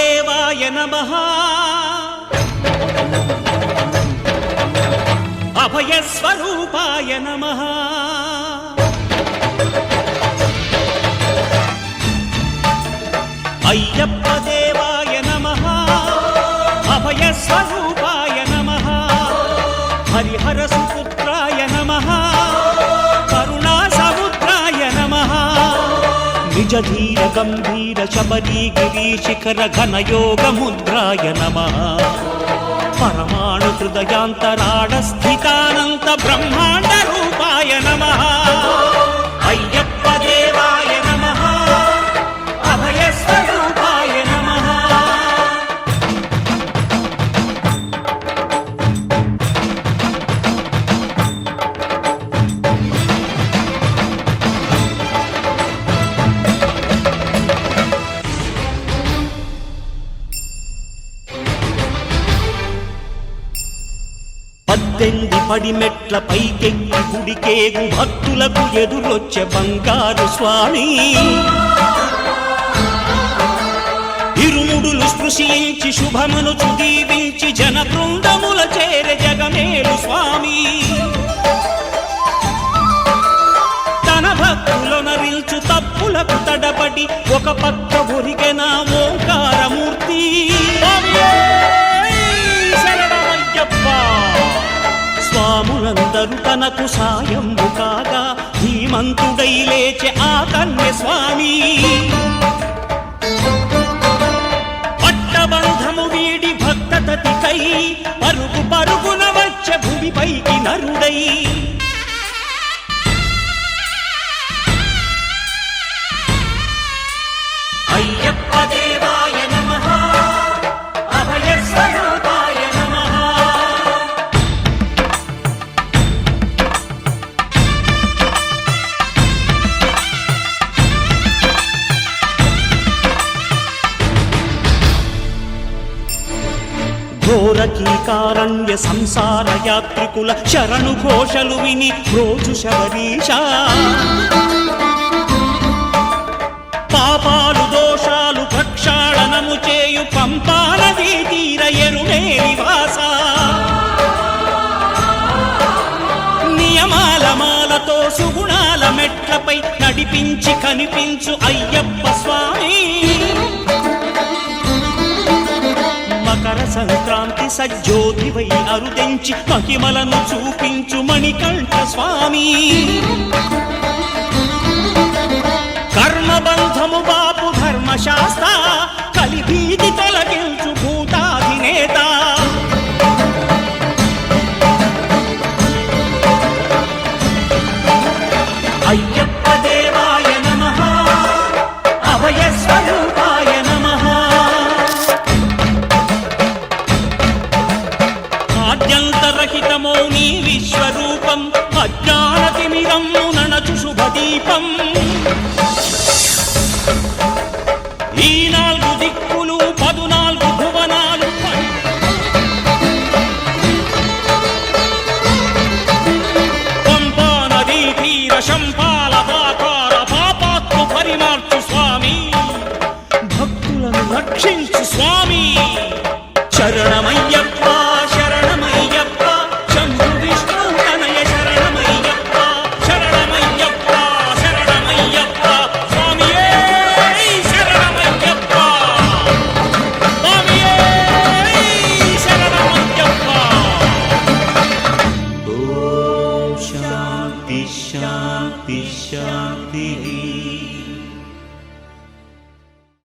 దేవాయ నమః అభయస్వరూపాయ నమః అయ్యప్ప దేవాయ నమః అభయస్వరూపాయ నమః హరిహర సుపుత్రాయ నమః కరుణా సముద్రాయ నమః నిజ ధీర గంభీర శబరీ గిరీశిఖర ఘనయోగ ముద్రాయ నమః పరమాణు హృదయాంతరాళ స్థితానంత బ్రహ్మాండ రూపాయ నమః అయ్యప్ప దేవాయ నమః అభయస్వరూపాయ నమః పద్దెంది పడిమెట్ల పైకెక్కి గుడికేగు భక్తులకు ఎదురొచ్చే బంగారు స్వామి ఇరుముడులు స్పృశించి శుభమనుచు దీవించి జన బృందముల చేరే జగమేలు స్వామి తన భక్తులొనరిల్చు తప్పులకు తడబడి ఒక పక్క ఒరిగెన ఓంకారమూర్తి స్వాములందరూ తనకు సాయము కాగా ధీమంతుడై లేచే ఆ కన్య స్వామి పట్టబంధము వీడి భక్తతతికై పరుగు పరుగున వచ్చే భూమిపైకి నరుడై అయ్యప్ప దేవాయ నమః అభయస్వరూపాయ నమః ఘోరకీకారణ్య సంసార యాత్రికుల శరణు ఘోషలు విని రోజు శబరీష పాపాలు దోషాలు ప్రక్షాళనము చేయు పంపా నదీ తీర ఎరుడే నివాస నియమాల మాలతో సుగుణాల మెట్లపై నడిపించి కనిపించు అయ్యప్ప స్వామి మకర సంక్రాంతి సజ్జోతివై అరుదెంచి మహిమలను చూపించు మణికంఠ స్వామి కర్మబంధము బాపు ధర్మశాస్త్ర కలిభీతి తొలగించు భూతాధినేత అయ్యప్ప దేవాయ నమః అభయస్వరూపాయ నమః ఆద్యంతరహితమో నీ విశ్వరూపం అజ్ఞానతిమిరం నణచు శుభదీపం ఈ 4 దిక్కులు 14 భువనాలు పంపా నదీ తీర శంపాల పాకార పాపాత్మ పరిమార్చు స్వామి భక్తులను రక్షించు స్వామి శరణమయ్య